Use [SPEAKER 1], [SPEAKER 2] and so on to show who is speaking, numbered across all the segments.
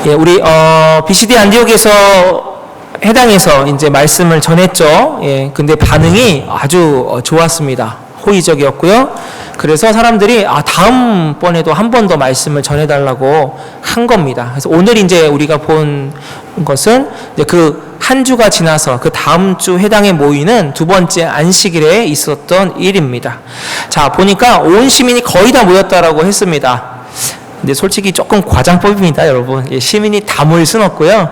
[SPEAKER 1] 예, 우리 BCD 안디옥에서 해당해서 이제 말씀을 전했죠. 예, 근데 반응이 아주 좋았습니다. 호의적이었고요. 그래서 사람들이 다음번에도 한 번 더 말씀을 전해달라고 한 겁니다. 그래서 오늘 이제 우리가 본 것은 이제 그 한 주가 지나서 그 다음 주 회당에 모이는 두 번째 안식일에 있었던 일입니다. 자, 보니까 온 시민이 거의 다 모였다라고 했습니다. 근데 솔직히 조금 과장법입니다, 여러분. 예, 시민이 다 모일 수는 없고요.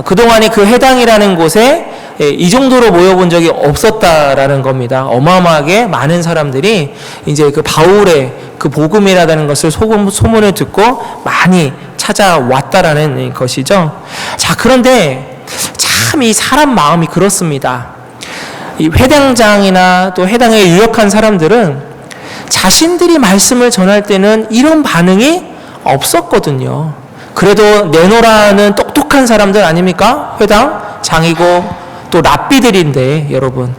[SPEAKER 1] 그동안에 그 해당이라는 곳에 이 정도로 모여본 적이 없었다라는 겁니다. 어마어마하게 많은 사람들이 이제 그 바울의 그 복음이라는 것을 소문을 듣고 많이 찾아왔다라는 것이죠. 자, 그런데 참 이 사람 마음이 그렇습니다. 이 회당장이나 또 해당에 유력한 사람들은 자신들이 말씀을 전할 때는 이런 반응이 없었거든요. 그래도 내노라는 똑똑한 사람들 아닙니까? 회당장이고 또 랍비들인데 여러분,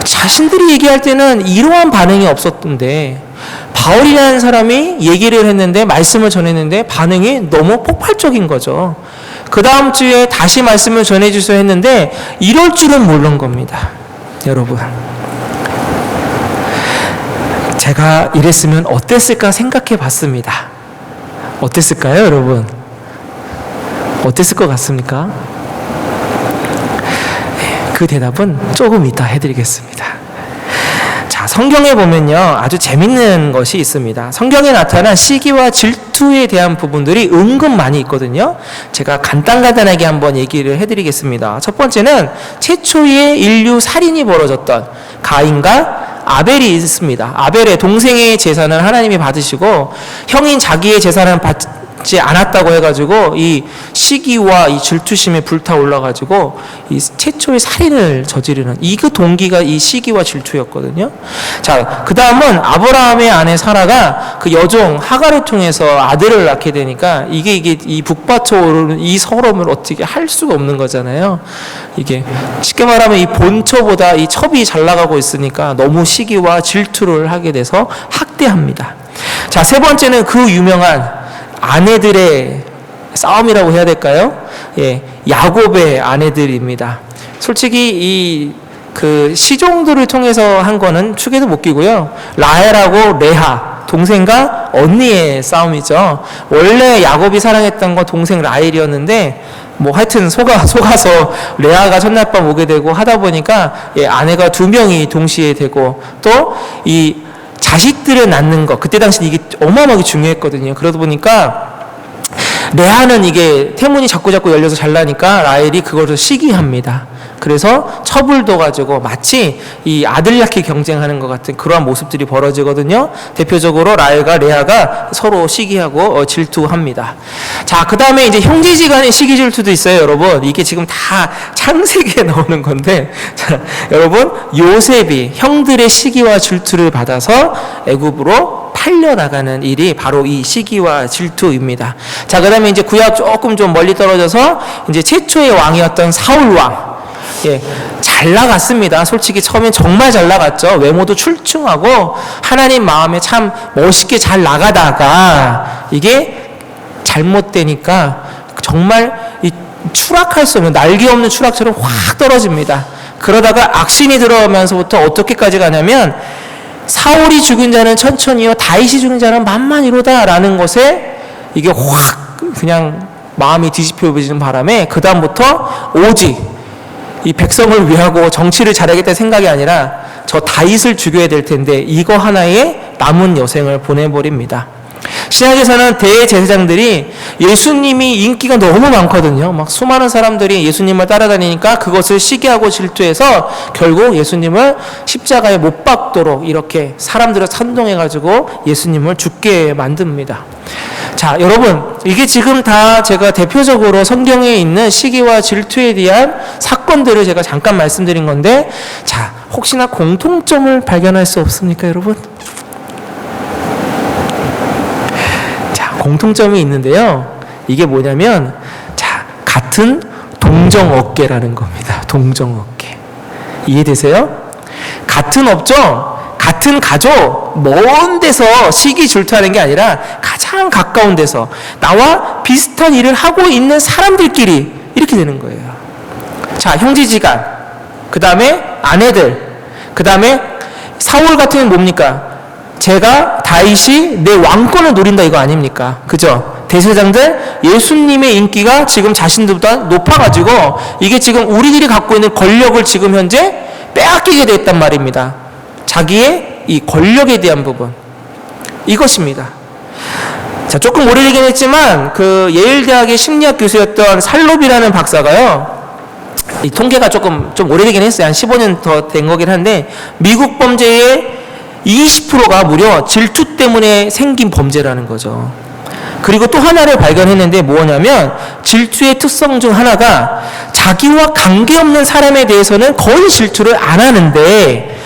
[SPEAKER 1] 자신들이 얘기할 때는 이러한 반응이 없었던데 바울이라는 사람이 얘기를 했는데, 말씀을 전했는데 반응이 너무 폭발적인 거죠. 그 다음 주에 다시 말씀을 전해주셔야 했는데 이럴 줄은 모른 겁니다. 여러분, 제가 이랬으면 어땠을까 생각해 봤습니다. 어땠을까요, 여러분? 어땠을 것 같습니까? 그 대답은 조금 이따 해드리겠습니다. 자, 성경에 보면요, 아주 재밌는 것이 있습니다. 성경에 나타난 시기와 질투에 대한 부분들이 은근 많이 있거든요. 제가 간단하게 한번 얘기를 해드리겠습니다. 첫 번째는 최초의 인류 살인이 벌어졌던 가인과 아벨이 있습니다. 아벨의 동생의 재산을 하나님이 받으시고 형인 자기의 재산을 받지 않았다고 해가지고 이 시기와 이 질투심에 불타올라가지고 이 최초의 살인을 저지르는 그 동기가 이 시기와 질투였거든요. 자, 그 다음은 아브라함의 아내 사라가 그 여종 하갈을 통해서 아들을 낳게 되니까 이게 이 북받쳐 오르는 이 서름을 어떻게 할 수가 없는 거잖아요. 이게 쉽게 말하면 이 본처보다 이 첩이 잘 나가고 있으니까 너무 시기와 질투를 하게 돼서 학대합니다. 자, 세 번째는 그 유명한 아내들의 싸움이라고 해야 될까요? 예, 야곱의 아내들입니다. 솔직히 그 시종들을 통해서 한 거는 축에도 못 끼고요. 라헬하고 레아, 동생과 언니의 싸움이죠. 원래 야곱이 사랑했던 건 동생 라헬이었는데 뭐 하여튼 속아서 레아가 첫날 밤 오게 되고 하다 보니까 아내가 두 명이 동시에 되고 또 이 자식들을 낳는 것, 그때 당시 이게 어마어마하게 중요했거든요. 그러다 보니까 레아는 이게 태문이 자꾸 열려서 잘 나니까 라헬이 그것을 시기합니다. 그래서 첩을 둬가지고 마치 이 아들 낳기 경쟁하는 것 같은 그러한 모습들이 벌어지거든요. 대표적으로 라헬과 레아가 서로 시기하고 질투합니다. 자, 그 다음에 이제 형제지간의 시기 질투도 있어요, 여러분. 이게 지금 다 창세기에 나오는 건데, 자, 여러분, 요셉이 형들의 시기와 질투를 받아서 애굽으로 팔려나가는 일이 바로 이 시기와 질투입니다. 자, 그 다음에 이제 구약 조금 좀 멀리 떨어져서 이제 최초의 왕이었던 사울왕. 예, 잘 나갔습니다. 솔직히 처음엔 정말 잘 나갔죠. 외모도 출중하고 하나님 마음에 참 멋있게 잘 나가다가 이게 잘못되니까 정말 이 추락할 수 없는 날개 없는 추락처럼 확 떨어집니다. 그러다가 악신이 들어오면서부터 어떻게까지 가냐면 사울이 죽은 자는 천천히요, 다윗이 죽은 자는 만만이로다라는 것에 이게 확 그냥 마음이 뒤집혀지는 바람에 그 다음부터 오직 이 백성을 위하고 정치를 잘하겠다는 생각이 아니라 저 다윗을 죽여야 될 텐데 이거 하나에 남은 여생을 보내버립니다. 신약에서는 대제사장들이 예수님이 인기가 너무 많거든요. 막 수많은 사람들이 예수님을 따라다니니까 그것을 시기하고 질투해서 결국 예수님을 십자가에 못 박도록 이렇게 사람들을 선동해가지고 예수님을 죽게 만듭니다. 자, 여러분, 이게 지금 다 제가 대표적으로 성경에 있는 시기와 질투에 대한 사건들을 제가 잠깐 말씀드린 건데, 자, 혹시나 공통점을 발견할 수 없습니까, 여러분? 자, 공통점이 있는데요. 이게 뭐냐면, 자, 같은 동정업계라는 겁니다. 동정업계. 이해되세요? 같은 업종, 같은 가족, 먼 데서 시기 질투하는 게 아니라 가장 가장 가까운 데서 나와 비슷한 일을 하고 있는 사람들끼리 이렇게 되는 거예요. 자, 형제지간, 그 다음에 아내들, 그 다음에 사울 같은 경우는 뭡니까? 제가 다윗이 내 왕권을 노린다 이거 아닙니까? 그죠? 대세장들 예수님의 인기가 지금 자신들보다 높아가지고 이게 지금 우리들이 갖고 있는 권력을 지금 현재 빼앗기게 됐단 말입니다. 자기의 이 권력에 대한 부분 이것입니다. 자, 조금 오래되긴 했지만 그 예일대학의 심리학 교수였던 살롭이라는 박사가요, 이 통계가 좀 오래되긴 했어요. 한 15년 더 된 거긴 한데 미국 범죄의 20%가 무려 질투 때문에 생긴 범죄라는 거죠. 그리고 또 하나를 발견했는데 뭐냐면 질투의 특성 중 하나가 자기와 관계없는 사람에 대해서는 거의 질투를 안 하는데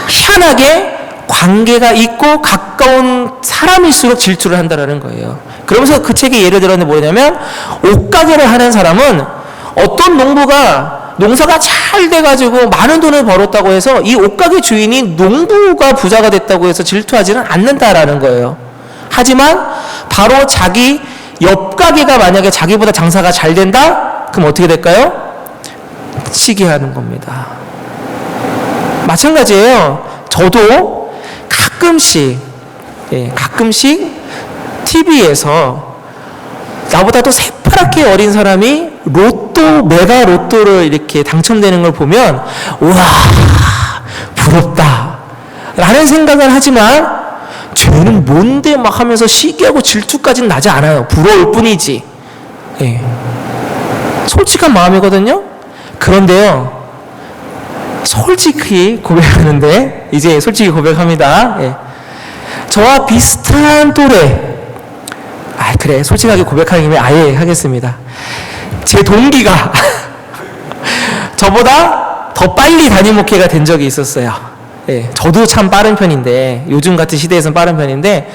[SPEAKER 1] 희한하게 관계가 있고 가까운 사람일수록 질투를 한다는 거예요. 그러면서 그 책에 예를 들었는데 뭐냐면 옷가게를 하는 사람은 어떤 농사가 잘 돼가지고 많은 돈을 벌었다고 해서 이 옷가게 주인이 농부가 부자가 됐다고 해서 질투하지는 않는다라는 거예요. 하지만 바로 자기 옆 가게가 만약에 자기보다 장사가 잘 된다? 그럼 어떻게 될까요? 시기하는 겁니다. 마찬가지예요. 저도 가끔씩 TV에서 나보다 도 새파랗게 어린 사람이 메가 로또를 이렇게 당첨되는 걸 보면 우와 부럽다 라는 생각을 하지만 쟤는 뭔데 막 하면서 시기하고 질투까지는 나지 않아요. 부러울 뿐이지. 예. 솔직한 마음이거든요. 그런데요, 솔직히 고백하는데 이제 솔직히 고백합니다. 예. 저와 비슷한 또래, 그래 솔직하게 고백하는 김에 아예 하겠습니다. 제 동기가 저보다 더 빨리 담임 목회가 된 적이 있었어요. 예, 저도 참 빠른 편인데 요즘 같은 시대에서는 빠른 편인데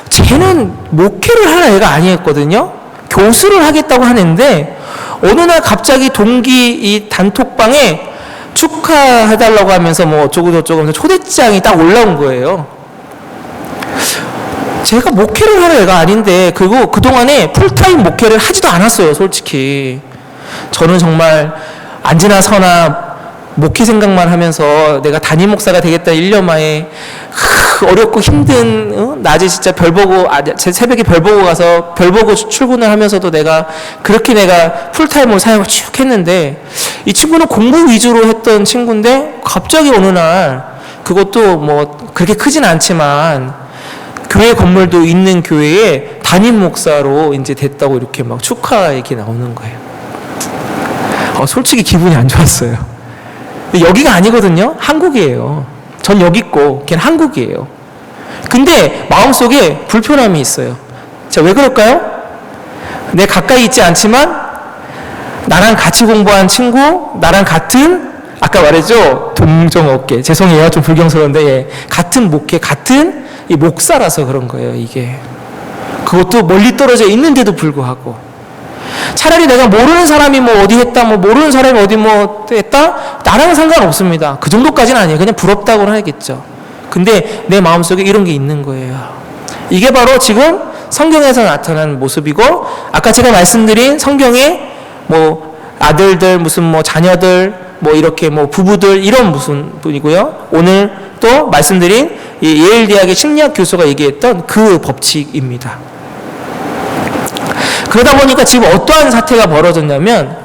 [SPEAKER 1] 쟤는 목회를 할 애가 아니었거든요. 교수를 하겠다고 하는데 어느 날 갑자기 동기 이 단톡방에 축하해달라고 하면서 뭐 어쩌고저쩌고 하면서 초대장이 딱 올라온 거예요. 제가 목회를 할 애가 아닌데 그리고 그동안에 풀타임 목회를 하지도 않았어요. 솔직히 저는 정말 안지나 서나 목회 생각만 하면서 내가 담임 목사가 되겠다 1년 만에 어렵고 힘든 낮에 진짜 새벽에 별 보고 가서 별 보고 출근을 하면서도 내가 풀타임으로 사역을 쭉 했는데 이 친구는 공부 위주로 했던 친구인데 갑자기 어느 날 그것도 뭐 그렇게 크진 않지만 교회 건물도 있는 교회에 담임 목사로 이제 됐다고 이렇게 막 축하 얘기 나오는 거예요. 솔직히 기분이 안 좋았어요. 근데 여기가 아니거든요. 한국이에요. 전 여기 있고 걔는 한국이에요. 근데 마음속에 불편함이 있어요. 자, 왜 그럴까요? 내 가까이 있지 않지만 나랑 같이 공부한 친구, 나랑 같은 아까 말했죠? 동정업계. 죄송해요. 좀 불경스러운데 예. 같은 목회, 같은 이 목사라서 그런 거예요. 이게 그것도 멀리 떨어져 있는데도 불구하고 차라리 내가 모르는 사람이 뭐 어디 했다, 뭐 모르는 사람이 어디 뭐 했다, 나랑은 상관없습니다. 그 정도까지는 아니에요. 그냥 부럽다고는 하겠죠. 근데 내 마음속에 이런 게 있는 거예요. 이게 바로 지금 성경에서 나타나는 모습이고, 아까 제가 말씀드린 성경에 뭐 아들들, 무슨 뭐 자녀들, 뭐 이렇게 뭐 부부들 이런 무슨 분이고요. 오늘 또 말씀드린 예일대학의 심리학 교수가 얘기했던 그 법칙입니다. 그러다 보니까 지금 어떠한 사태가 벌어졌냐면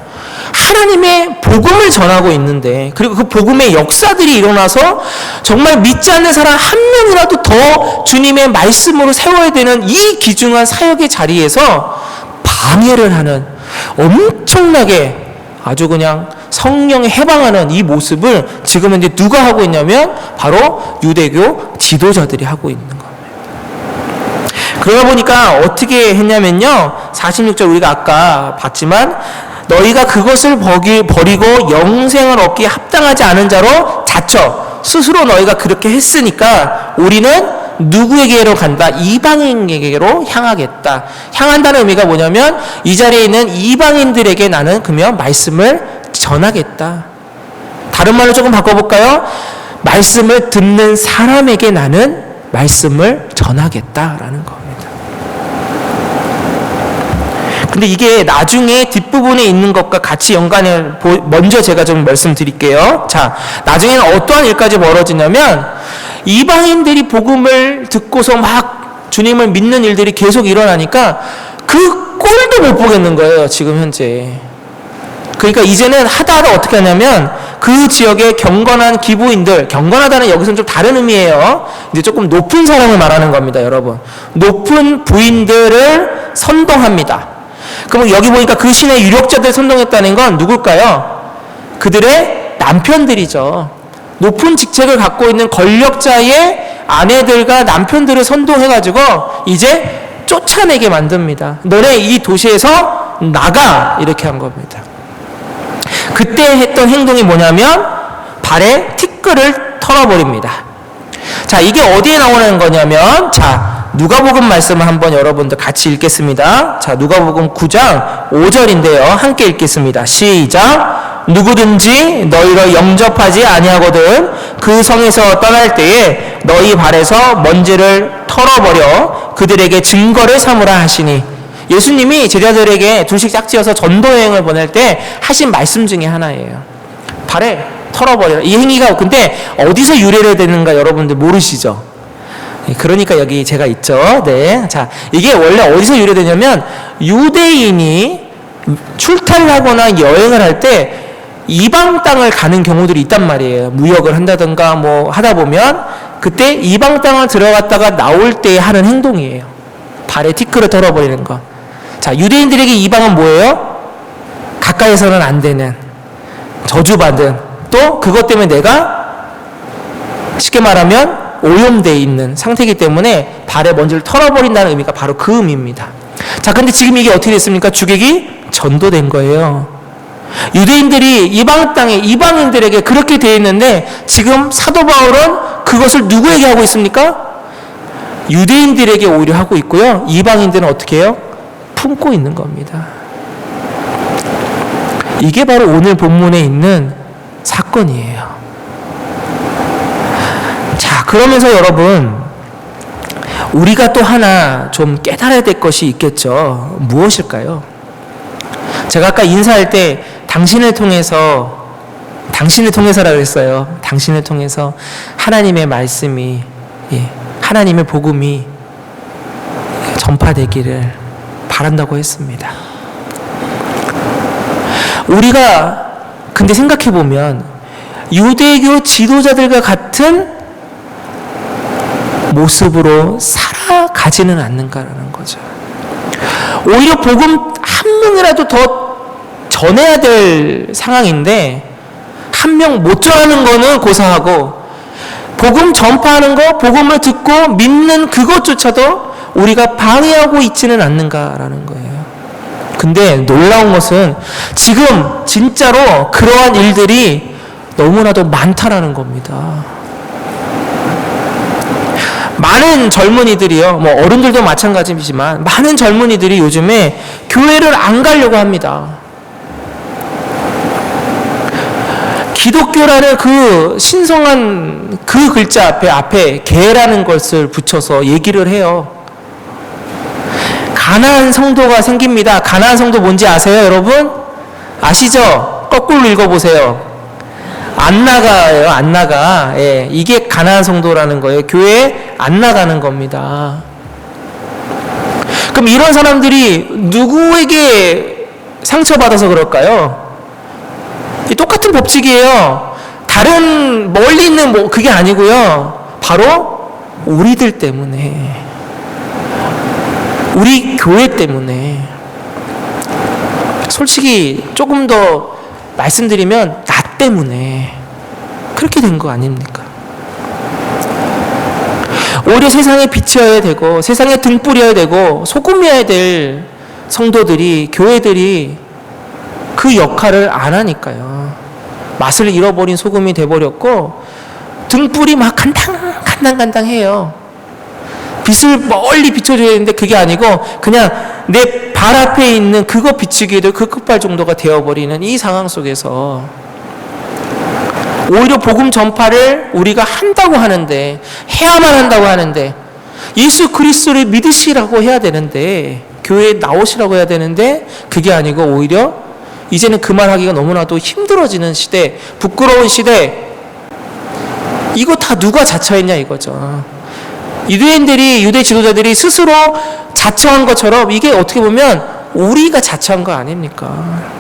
[SPEAKER 1] 하나님의 복음을 전하고 있는데, 그리고 그 복음의 역사들이 일어나서 정말 믿지 않는 사람 한 명이라도 더 주님의 말씀으로 세워야 되는 이 귀중한 사역의 자리에서 방해를 하는 엄청나게 아주 그냥 성령에 해방하는 이 모습을 지금 이제 누가 하고 있냐면 바로 유대교 지도자들이 하고 있는 겁니다. 그러다 보니까 어떻게 했냐면요, 46절 우리가 아까 봤지만 너희가 그것을 버리고 영생을 얻기에 합당하지 않은 자로 자처 스스로 너희가 그렇게 했으니까 우리는 누구에게로 간다? 이방인에게로 향하겠다. 향한다는 의미가 뭐냐면 이 자리에 있는 이방인들에게 나는 그러면 말씀을 전하겠다. 다른 말로 조금 바꿔볼까요? 말씀을 듣는 사람에게 나는 말씀을 전하겠다라는 겁니다. 근데 이게 나중에 뒷부분에 있는 것과 같이 연관을 먼저 제가 좀 말씀드릴게요. 자, 나중에는 어떠한 일까지 벌어지냐면 이방인들이 복음을 듣고서 막 주님을 믿는 일들이 계속 일어나니까 그 꼴도 못 보겠는 거예요, 지금 현재. 그러니까 이제는 하다하다 어떻게 하냐면 그 지역의 경건한 기부인들, 경건하다는 여기서는 좀 다른 의미예요. 이제 조금 높은 사람을 말하는 겁니다, 여러분. 높은 부인들을 선동합니다. 그럼 여기 보니까 그 신의 유력자들 선동했다는 건 누굴까요? 그들의 남편들이죠. 높은 직책을 갖고 있는 권력자의 아내들과 남편들을 선동해가지고 이제 쫓아내게 만듭니다. 너네 이 도시에서 나가! 이렇게 한 겁니다. 그때 했던 행동이 뭐냐면 발에 티끌을 털어버립니다. 자, 이게 어디에 나오는 거냐면, 자, 누가복음 말씀을 한번 여러분들 같이 읽겠습니다. 자, 누가복음 9장 5절인데요. 함께 읽겠습니다. 시작. 누구든지 너희를 영접하지 아니하거든 그 성에서 떠날 때에 너희 발에서 먼지를 털어버려 그들에게 증거를 삼으라 하시니. 예수님이 제자들에게 둘씩 짝지어서 전도여행을 보낼 때 하신 말씀 중에 하나예요. 발에 털어버려라. 이 행위가 근데 어디서 유래를 되는가 여러분들 모르시죠? 그러니까 여기 제가 있죠. 네. 자, 이게 원래 어디서 유래되냐면 유대인이 출타를 하거나 여행을 할 때 이방 땅을 가는 경우들이 있단 말이에요. 무역을 한다든가 뭐 하다 보면 그때 이방 땅을 들어갔다가 나올 때 하는 행동이에요. 발에 티끌을 털어버리는 거. 자, 유대인들에게 이방은 뭐예요? 가까이서는 안 되는, 저주받은, 또 그것 때문에 내가 쉽게 말하면 오염되어 있는 상태이기 때문에 발에 먼지를 털어버린다는 의미가 바로 그 의미입니다. 자, 근데 지금 이게 어떻게 됐습니까? 주객이 전도된 거예요. 유대인들이 이방 땅에 이방인들에게 그렇게 되어 있는데 지금 사도 바울은 그것을 누구에게 하고 있습니까? 유대인들에게 오히려 하고 있고요. 이방인들은 어떻게 해요? 품고 있는 겁니다. 이게 바로 오늘 본문에 있는 사건이에요. 자, 그러면서 여러분, 우리가 또 하나 좀 깨달아야 될 것이 있겠죠. 무엇일까요? 제가 아까 인사할 때 당신을 통해서라고 했어요. 당신을 통해서 하나님의 말씀이, 하나님의 복음이 전파되기를 바란다고 했습니다. 우리가 근데 생각해보면 유대교 지도자들과 같은 모습으로 살아가지는 않는가라는 거죠. 오히려 복음 한 명이라도 더 전해야 될 상황인데 한 명 못 전하는 거는 고사하고 복음 전파하는 거, 복음을 듣고 믿는 그것조차도 우리가 방해하고 있지는 않는가라는 거예요. 근데 놀라운 것은 지금 진짜로 그러한 일들이 너무나도 많다라는 겁니다. 많은 젊은이들이요, 뭐 어른들도 마찬가지지만 많은 젊은이들이 요즘에 교회를 안 가려고 합니다. 기독교라는 그 신성한 그 글자 앞에 개라는 것을 붙여서 얘기를 해요. 가나안 성도가 생깁니다. 가나안 성도 뭔지 아세요, 여러분? 아시죠? 거꾸로 읽어보세요. 안 나가요, 안 나가. 예, 이게 가나안 성도라는 거예요. 교회에 안 나가는 겁니다. 그럼 이런 사람들이 누구에게 상처받아서 그럴까요? 똑같은 법칙이에요. 다른 멀리 있는 뭐 그게 아니고요. 바로 우리들 때문에, 우리 교회 때문에. 솔직히 조금 더 말씀드리면 나 때문에 그렇게 된 거 아닙니까? 오히려 세상에 빛이어야 되고 세상에 등불이어야 되고 소금이어야 될 성도들이, 교회들이 그 역할을 안 하니까요. 맛을 잃어버린 소금이 돼버렸고 등불이 막 간당간당해요. 빛을 멀리 비춰줘야 되는데 그게 아니고 그냥 내 발 앞에 있는 그거 비추기에도 그 끝발 정도가 되어버리는 이 상황 속에서 오히려 복음 전파를 우리가 한다고 하는데, 해야만 한다고 하는데, 예수 그리스도를 믿으시라고 해야 되는데 교회에 나오시라고 해야 되는데 그게 아니고 오히려 이제는 그 말하기가 너무나도 힘들어지는 시대, 부끄러운 시대. 이거 다 누가 자처했냐 이거죠. 유대인들이, 유대 지도자들이 스스로 자처한 것처럼 이게 어떻게 보면 우리가 자처한 거 아닙니까?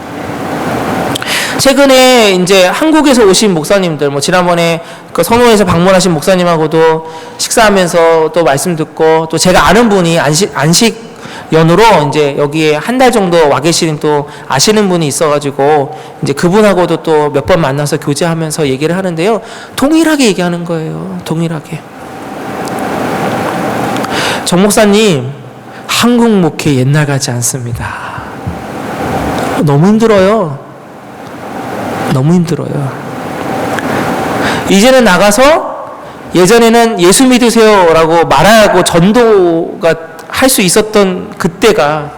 [SPEAKER 1] 최근에 이제 한국에서 오신 목사님들, 뭐 지난번에 그 선호에서 방문하신 목사님하고도 식사하면서 또 말씀 듣고, 또 제가 아는 분이 안식 연으로 이제 여기에 한 달 정도 와 계시는 또 아시는 분이 있어가지고 이제 그분하고도 또 몇 번 만나서 교제하면서 얘기를 하는데요. 동일하게 얘기하는 거예요. 동일하게. 정 목사님, 한국 목회 옛날 같지 않습니다. 너무 힘들어요. 너무 힘들어요. 이제는 나가서 예전에는 예수 믿으세요라고 말하고 전도가 할 수 있었던 그때가,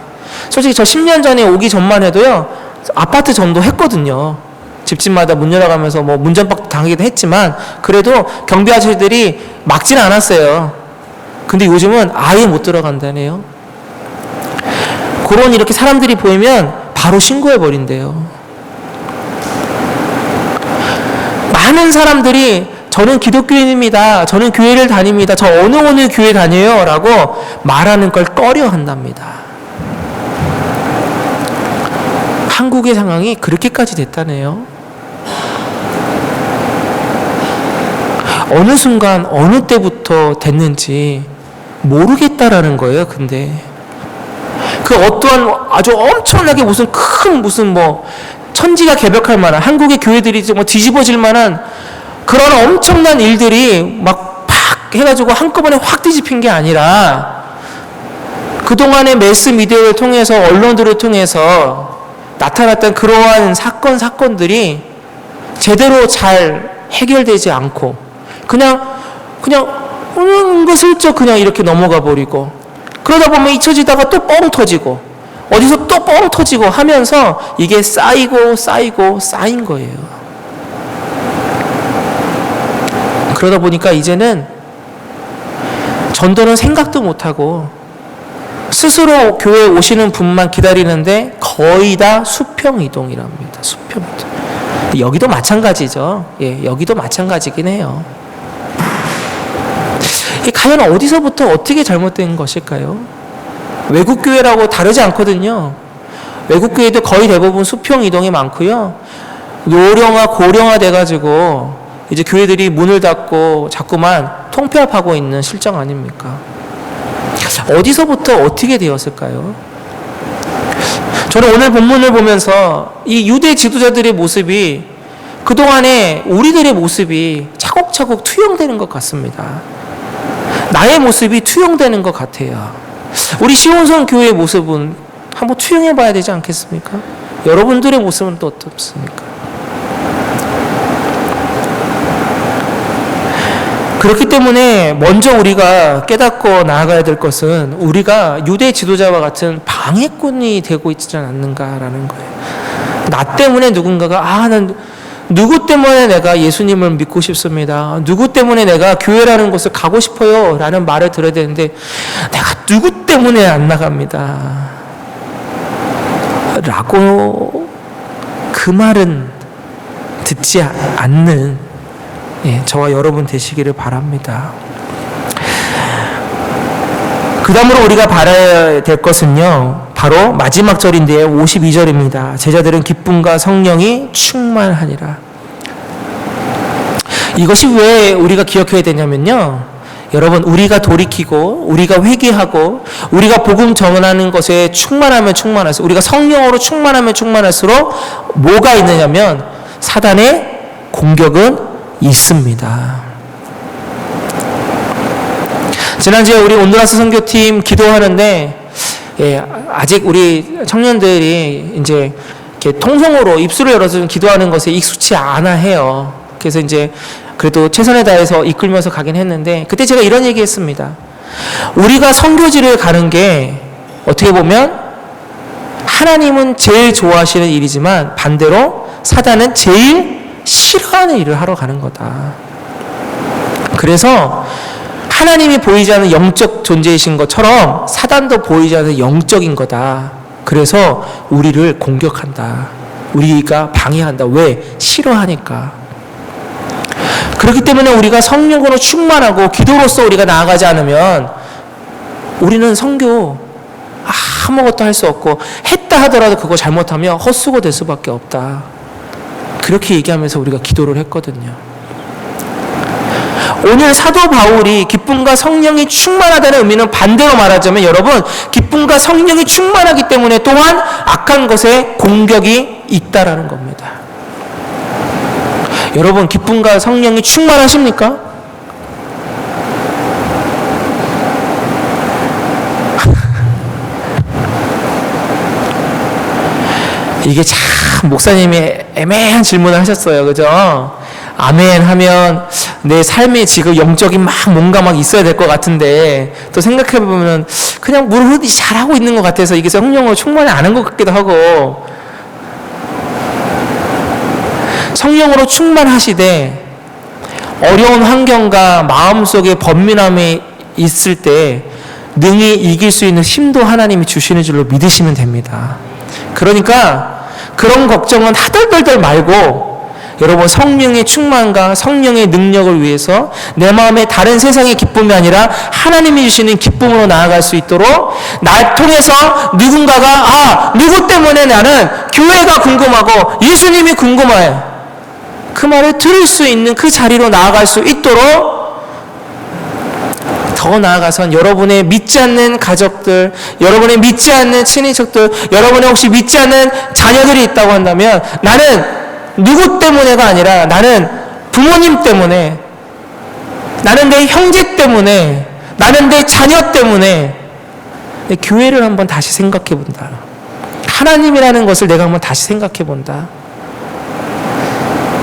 [SPEAKER 1] 솔직히 저 10년 전에 오기 전만 해도요, 아파트 전도 했거든요. 집집마다 문 열어가면서 뭐 문전박 당하기도 했지만 그래도 경비 아저씨들이 막지는 않았어요. 근데 요즘은 아예 못 들어간다네요. 그런 이렇게 사람들이 보이면 바로 신고해 버린대요. 많은 사람들이 저는 기독교인입니다. 저는 교회를 다닙니다. 저 어느 교회 다녀요. 라고 말하는 걸 꺼려 한답니다. 한국의 상황이 그렇게까지 됐다네요. 어느 순간, 어느 때부터 됐는지 모르겠다라는 거예요, 근데. 그 어떠한 아주 엄청나게 무슨 뭐, 천지가 개벽할 만한, 한국의 교회들이 뭐 뒤집어질 만한 그런 엄청난 일들이 막 팍 해가지고 한꺼번에 확 뒤집힌 게 아니라 그동안의 매스미디어를 통해서, 언론들을 통해서 나타났던 그러한 사건들이 제대로 잘 해결되지 않고 그냥 은근슬쩍 그냥 이렇게 넘어가 버리고, 그러다 보면 잊혀지다가 또 뻥 터지고 어디서 또 뻥 터지고 하면서 이게 쌓인 거예요. 그러다 보니까 이제는 전도는 생각도 못하고 스스로 교회에 오시는 분만 기다리는데 거의 다 수평이동이랍니다. 수평이동. 여기도 마찬가지죠. 예, 여기도 마찬가지긴 해요. 과연 어디서부터 어떻게 잘못된 것일까요? 외국 교회라고 다르지 않거든요. 외국 교회도 거의 대부분 수평 이동이 많고요. 노령화, 고령화 돼가지고 이제 교회들이 문을 닫고 자꾸만 통폐합하고 있는 실정 아닙니까? 어디서부터 어떻게 되었을까요? 저는 오늘 본문을 보면서 이 유대 지도자들의 모습이, 그동안에 우리들의 모습이 차곡차곡 투영되는 것 같습니다. 나의 모습이 투영되는 것 같아요. 우리 시온성 교회의 모습은 한번 투영해 봐야 되지 않겠습니까? 여러분들의 모습은 또 어떻습니까? 그렇기 때문에 먼저 우리가 깨닫고 나아가야 될 것은 우리가 유대 지도자와 같은 방해꾼이 되고 있지 않는가라는 거예요. 나 때문에 누군가가 난 누구 때문에 내가 예수님을 믿고 싶습니다. 누구 때문에 내가 교회라는 곳을 가고 싶어요. 라는 말을 들어야 되는데 내가 누구 때문에 안 나갑니다. 라고 그 말은 듣지 않는 저와 여러분 되시기를 바랍니다. 그 다음으로 우리가 바라야 될 것은요, 바로 마지막 절인데요, 52절입니다. 제자들은 기쁨과 성령이 충만하니라. 이것이 왜 우리가 기억해야 되냐면요, 여러분, 우리가 돌이키고 우리가 회개하고 우리가 복음 전하는 것에 충만하면 충만할수록, 우리가 성령으로 충만하면 충만할수록 뭐가 있느냐면 사단의 공격은 있습니다. 지난주에 우리 온두라스 선교팀 기도하는데, 아직 우리 청년들이 이제 이렇게 통성으로 입술을 열어서 기도하는 것에 익숙치 않아 해요. 그래서 이제 그래도 최선을 다해서 이끌면서 가긴 했는데, 그때 제가 이런 얘기 했습니다. 우리가 선교지를 가는 게 어떻게 보면 하나님은 제일 좋아하시는 일이지만 반대로 사단은 제일 싫어하는 일을 하러 가는 거다. 그래서 하나님이 보이지 않는 영적 존재이신 것처럼 사단도 보이지 않는 영적인 거다. 그래서 우리를 공격한다. 우리가 방해한다. 왜? 싫어하니까. 그렇기 때문에 우리가 성령으로 충만하고 기도로서 우리가 나아가지 않으면 우리는 선교 아무것도 할 수 없고, 했다 하더라도 그거 잘못하면 헛수고 될 수밖에 없다. 그렇게 얘기하면서 우리가 기도를 했거든요. 오늘 사도 바울이 기쁨과 성령이 충만하다는 의미는 반대로 말하자면, 여러분, 기쁨과 성령이 충만하기 때문에 또한 악한 것에 공격이 있다라는 겁니다. 여러분, 기쁨과 성령이 충만하십니까? 이게 참 목사님이 애매한 질문을 하셨어요. 그죠? 아멘 하면 내 삶에 지금 영적인 뭔가 있어야 될 것 같은데, 또 생각해보면 그냥 뭘 잘하고 있는 것 같아서 이게 성령으로 충만히 안 한 것 같기도 하고, 성령으로 충만하시되 어려운 환경과 마음속에 번민함이 있을 때 능히 이길 수 있는 힘도 하나님이 주시는 줄로 믿으시면 됩니다. 그러니까 그런 걱정은 하덜덜덜 말고, 여러분, 성령의 충만과 성령의 능력을 위해서 내 마음에 다른 세상의 기쁨이 아니라 하나님이 주시는 기쁨으로 나아갈 수 있도록, 날 통해서 누군가가 누구 때문에 나는 교회가 궁금하고 예수님이 궁금해, 그 말을 들을 수 있는 그 자리로 나아갈 수 있도록, 더 나아가선 여러분의 믿지 않는 가족들, 여러분의 믿지 않는 친인척들, 여러분의 혹시 믿지 않는 자녀들이 있다고 한다면, 나는 누구 때문에가 아니라 나는 부모님 때문에, 나는 내 형제 때문에, 나는 내 자녀 때문에 내 교회를 한번 다시 생각해 본다. 하나님이라는 것을 내가 한번 다시 생각해 본다.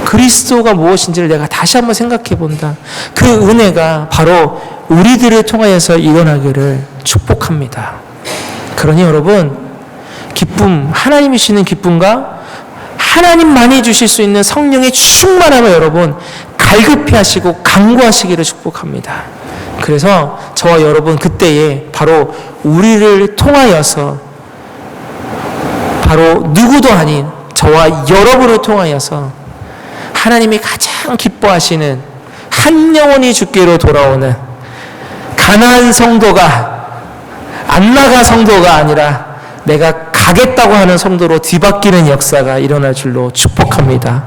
[SPEAKER 1] 그리스도가 무엇인지를 내가 다시 한번 생각해 본다. 그 은혜가 바로 우리들을 통하여서 일어나기를 축복합니다. 그러니 여러분, 기쁨, 하나님이 주시는 기쁨과 하나님만이 주실 수 있는 성령의 충만함을 여러분 갈급히 하시고 강구하시기를 축복합니다. 그래서 저와 여러분 그때에 바로 우리를 통하여서, 바로 누구도 아닌 저와 여러분을 통하여서 하나님이 가장 기뻐하시는 한 영혼이 주께로 돌아오는 가나안 성도가, 안 나가 성도가 아니라 내가 가겠다고 하는 성도로 뒤바뀌는 역사가 일어날 줄로 축복합니다.